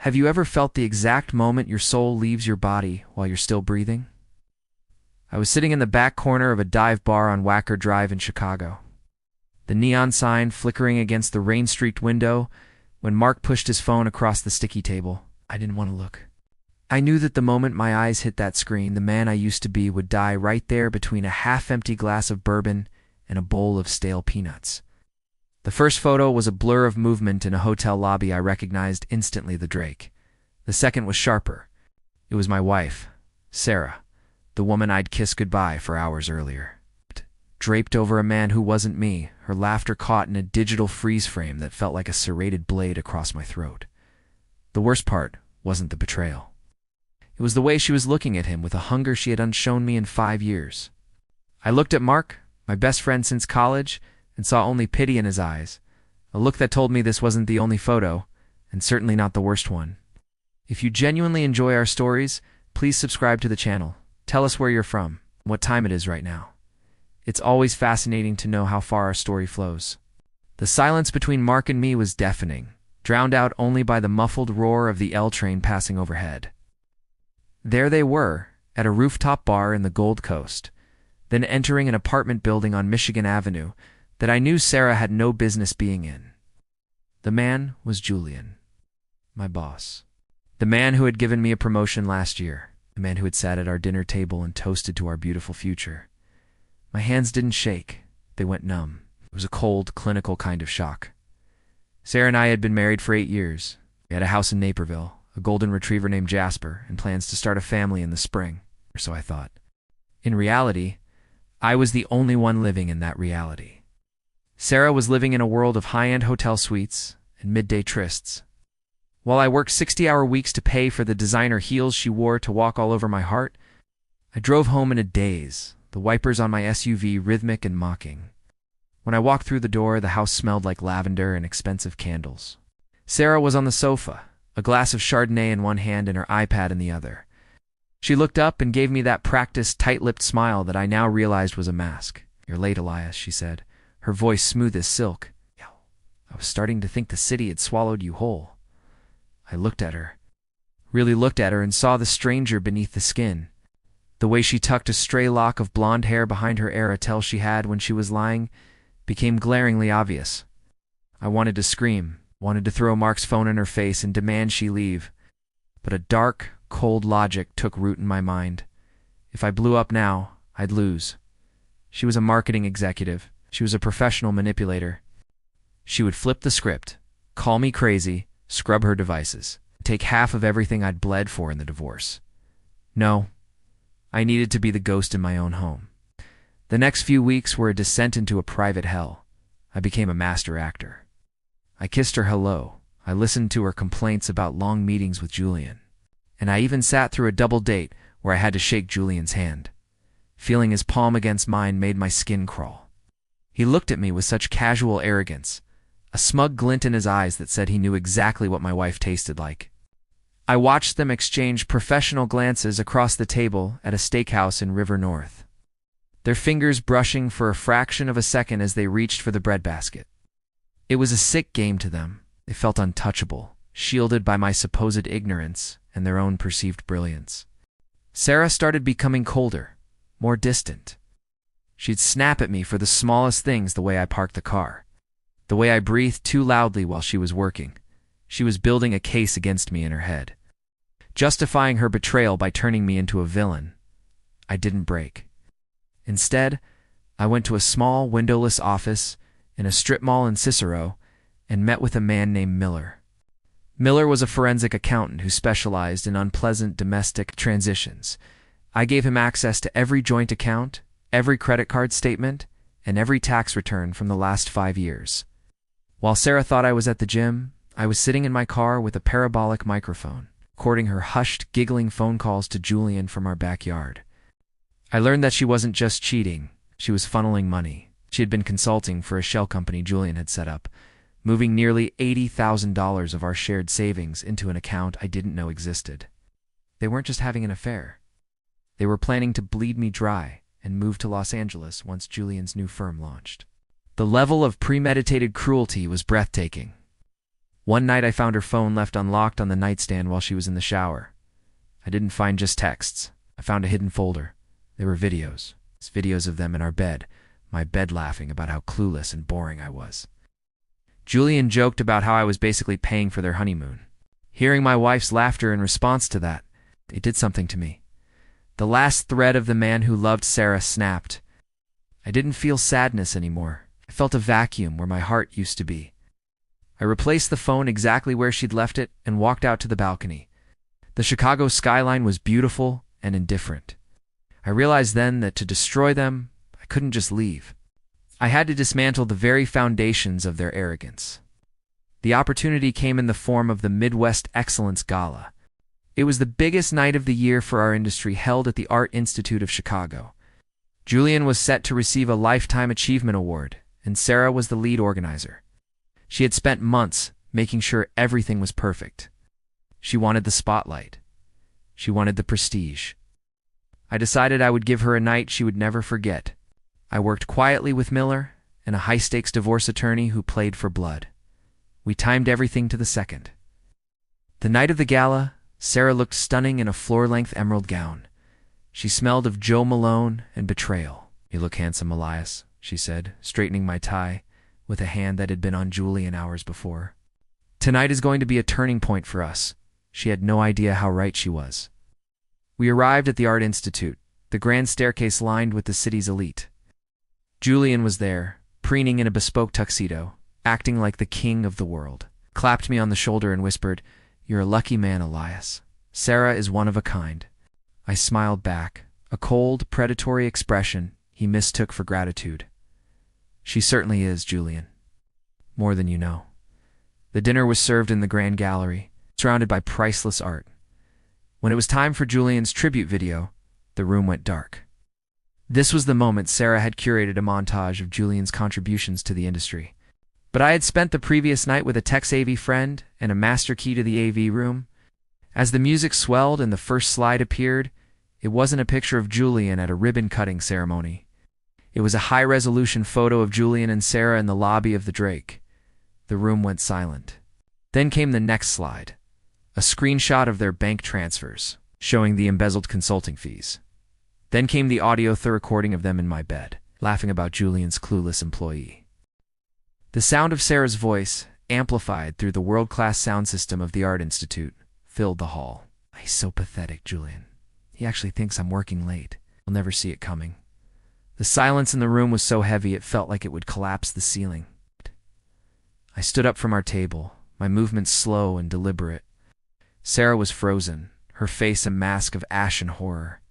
Have you ever felt the exact moment your soul leaves your body while you're still breathing? I was sitting in the back corner of a dive bar on Wacker Drive in Chicago, the neon sign flickering against the rain-streaked window when Mark pushed his phone across the sticky table. I didn't want to look. I knew that the moment my eyes hit that screen, the man I used to be would die right there between a half-empty glass of bourbon and a bowl of stale peanuts. The first photo was a blur of movement in a hotel lobby. I recognized instantly the Drake. The second was sharper. It was my wife, Sarah, the woman I'd kissed goodbye for hours earlier. Draped over a man who wasn't me, her laughter caught in a digital freeze frame that felt like a serrated blade across my throat. The worst part wasn't the betrayal. It was the way she was looking at him with a hunger she had unshown me in 5 years. I looked at Mark, my best friend since college, and saw only pity in his eyes, a look that told me this wasn't the only photo, and certainly not the worst one. If you genuinely enjoy our stories, please subscribe to the channel. Tell us where you're from, what time it is right now. It's always fascinating to know how far our story flows. The silence between Mark and me was deafening, drowned out only by the muffled roar of the L train passing overhead. There they were, at a rooftop bar in the Gold Coast, then entering an apartment building on Michigan Avenue that I knew Sarah had no business being in. The man was Julian, my boss. The man who had given me a promotion last year, the man who had sat at our dinner table and toasted to our beautiful future. My hands didn't shake, they went numb. It was a cold, clinical kind of shock. Sarah and I had been married for 8 years. We had a house in Naperville, a golden retriever named Jasper, and plans to start a family in the spring, or so I thought. In reality, I was the only one living in that reality. Sarah was living in a world of high-end hotel suites and midday trysts, while I worked 60-hour weeks to pay for the designer heels she wore to walk all over my heart. I drove home in a daze, the wipers on my SUV rhythmic and mocking. When I walked through the door, the house smelled like lavender and expensive candles. Sarah was on the sofa, a glass of Chardonnay in one hand and her iPad in the other. She looked up and gave me that practiced, tight-lipped smile that I now realized was a mask. "You're late, Elias," she said, her voice smooth as silk. I was starting to think the city had swallowed you whole. I looked at her, really looked at her, and saw the stranger beneath the skin. The way she tucked a stray lock of blonde hair behind her era tell she had when she was lying became glaringly obvious. I wanted to scream, wanted to throw Mark's phone in her face and demand she leave. But a dark, cold logic took root in my mind. If I blew up now, I'd lose. She was a marketing executive. She was a professional manipulator. She would flip the script, call me crazy, scrub her devices, take half of everything I'd bled for in the divorce. No, I needed to be the ghost in my own home. The next few weeks were a descent into a private hell. I became a master actor. I kissed her hello. I listened to her complaints about long meetings with Julian. And I even sat through a double date where I had to shake Julian's hand. Feeling his palm against mine made my skin crawl. He looked at me with such casual arrogance, a smug glint in his eyes that said he knew exactly what my wife tasted like. I watched them exchange professional glances across the table at a steakhouse in River North, their fingers brushing for a fraction of a second as they reached for the breadbasket. It was a sick game to them. They felt untouchable, shielded by my supposed ignorance and their own perceived brilliance. Sarah started becoming colder, more distant. She'd snap at me for the smallest things, the way I parked the car, the way I breathed too loudly while she was working. She was building a case against me in her head, justifying her betrayal by turning me into a villain. I didn't break. Instead, I went to a small, windowless office in a strip mall in Cicero and met with a man named Miller. Miller was a forensic accountant who specialized in unpleasant domestic transitions. I gave him access to every joint account, every credit card statement, and every tax return from the last 5 years. While Sarah thought I was at the gym, I was sitting in my car with a parabolic microphone, recording her hushed, giggling phone calls to Julian from our backyard. I learned that she wasn't just cheating, she was funneling money. She had been consulting for a shell company Julian had set up, moving nearly $80,000 of our shared savings into an account I didn't know existed. They weren't just having an affair. They were planning to bleed me dry and move to Los Angeles once Julian's new firm launched. The level of premeditated cruelty was breathtaking. One night I found her phone left unlocked on the nightstand while she was in the shower. I didn't find just texts. I found a hidden folder. There were videos. Videos of them in our bed, my bed laughing about how clueless and boring I was. Julian joked about how I was basically paying for their honeymoon. Hearing my wife's laughter in response to that, it did something to me. The last thread of the man who loved Sarah snapped. I didn't feel sadness anymore. I felt a vacuum where my heart used to be. I replaced the phone exactly where she'd left it and walked out to the balcony. The Chicago skyline was beautiful and indifferent. I realized then that to destroy them, I couldn't just leave. I had to dismantle the very foundations of their arrogance. The opportunity came in the form of the Midwest Excellence Gala. It was the biggest night of the year for our industry, held at the Art Institute of Chicago. Julian was set to receive a Lifetime Achievement Award, and Sarah was the lead organizer. She had spent months making sure everything was perfect. She wanted the spotlight. She wanted the prestige. I decided I would give her a night she would never forget. I worked quietly with Miller, and a high-stakes divorce attorney who played for blood. We timed everything to the second. The night of the gala, Sarah looked stunning in a floor-length emerald gown. She smelled of Joe Malone and betrayal. "You look handsome, Elias," she said, straightening my tie with a hand that had been on Julian hours before. "Tonight is going to be a turning point for us." She had no idea how right she was. We arrived at the Art Institute, the grand staircase lined with the city's elite. Julian was there, preening in a bespoke tuxedo, acting like the king of the world. Clapped me on the shoulder and whispered, "You're a lucky man, Elias. Sarah is one of a kind." I smiled back, a cold, predatory expression he mistook for gratitude. "She certainly is, Julian. More than you know." The dinner was served in the grand gallery, surrounded by priceless art. When it was time for Julian's tribute video, the room went dark. This was the moment Sarah had curated a montage of Julian's contributions to the industry. But I had spent the previous night with a Tex AV friend and a master key to the AV room. As the music swelled and the first slide appeared, it wasn't a picture of Julian at a ribbon-cutting ceremony. It was a high-resolution photo of Julian and Sarah in the lobby of the Drake. The room went silent. Then came the next slide. A screenshot of their bank transfers, showing the embezzled consulting fees. Then came the audio recording of them in my bed, laughing about Julian's clueless employee. The sound of Sarah's voice, amplified through the world-class sound system of the Art Institute, filled the hall. "He's so pathetic, Julian. He actually thinks I'm working late. I'll never see it coming." The silence in the room was so heavy it felt like it would collapse the ceiling. I stood up from our table, my movements slow and deliberate. Sarah was frozen, her face a mask of ashen horror.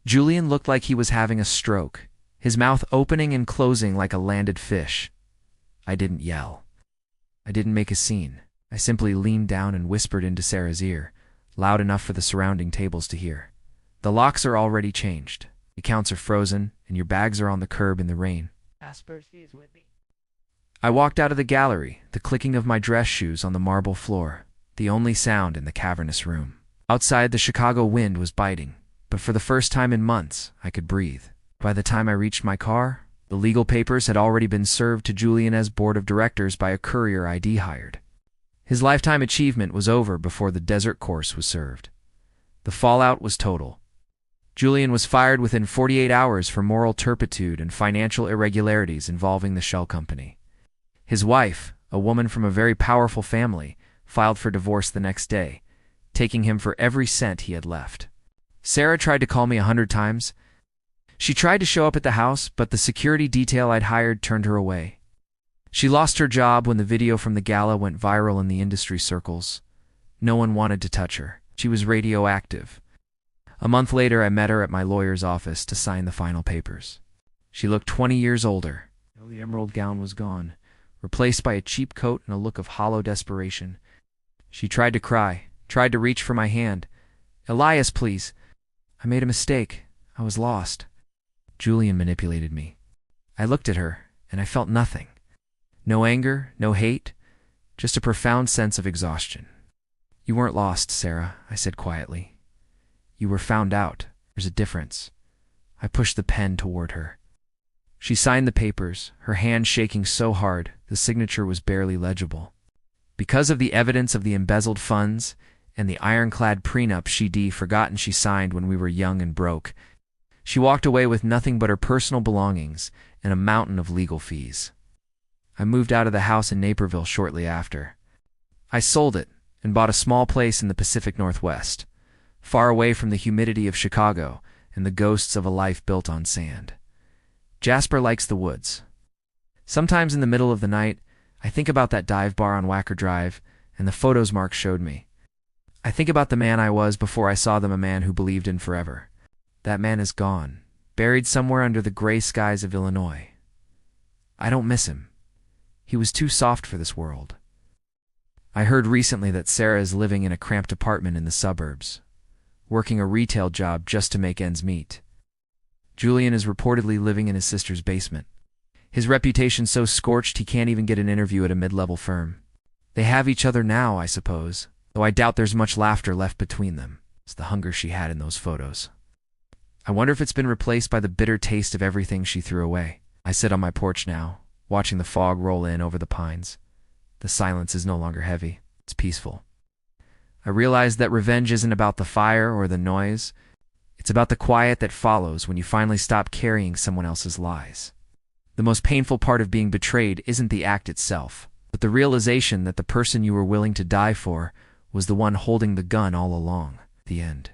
Julian looked like he was having a stroke, his mouth opening and closing like a landed fish. I didn't yell. I didn't make a scene. I simply leaned down and whispered into Sarah's ear, loud enough for the surrounding tables to hear. "The locks are already changed. The accounts are frozen, and your bags are on the curb in the rain." Asperger's with me. I walked out of the gallery, the clicking of my dress shoes on the marble floor, the only sound in the cavernous room. Outside, the Chicago wind was biting, but for the first time in months, I could breathe. By the time I reached my car, the legal papers had already been served to Julian as board of directors by a courier I'd hired. His lifetime achievement was over before the desert course was served. The fallout was total. Julian was fired within 48 hours for moral turpitude and financial irregularities involving the shell company. His wife, a woman from a very powerful family, filed for divorce the next day, taking him for every cent he had left. Sarah tried to call me 100 times. She tried to show up at the house, but the security detail I'd hired turned her away. She lost her job when the video from the gala went viral in the industry circles. No one wanted to touch her. She was radioactive. A month later, I met her at my lawyer's office to sign the final papers. She looked 20 years older. The emerald gown was gone, replaced by a cheap coat and a look of hollow desperation. She tried to cry, tried to reach for my hand. "Elias, please. I made a mistake. I was lost." Julian manipulated me. I looked at her, and I felt nothing. No anger, no hate, just a profound sense of exhaustion. "You weren't lost, Sarah," I said quietly. "You were found out. There's a difference." I pushed the pen toward her. She signed the papers, her hand shaking so hard the signature was barely legible. Because of the evidence of the embezzled funds and the ironclad prenup she'd forgotten she signed when we were young and broke, she walked away with nothing but her personal belongings and a mountain of legal fees. I moved out of the house in Naperville shortly after. I sold it and bought a small place in the Pacific Northwest, far away from the humidity of Chicago and the ghosts of a life built on sand. Jasper likes the woods. Sometimes in the middle of the night, I think about that dive bar on Wacker Drive and the photos Mark showed me. I think about the man I was before I saw them, a man who believed in forever. That man is gone, buried somewhere under the gray skies of Illinois. I don't miss him. He was too soft for this world. I heard recently that Sarah is living in a cramped apartment in the suburbs, working a retail job just to make ends meet. Julian is reportedly living in his sister's basement. His reputation's so scorched he can't even get an interview at a mid-level firm. They have each other now, I suppose, though I doubt there's much laughter left between them. It's the hunger she had in those photos. I wonder if it's been replaced by the bitter taste of everything she threw away. I sit on my porch now, watching the fog roll in over the pines. The silence is no longer heavy. It's peaceful. I realize that revenge isn't about the fire or the noise. It's about the quiet that follows when you finally stop carrying someone else's lies. The most painful part of being betrayed isn't the act itself, but the realization that the person you were willing to die for was the one holding the gun all along. The end.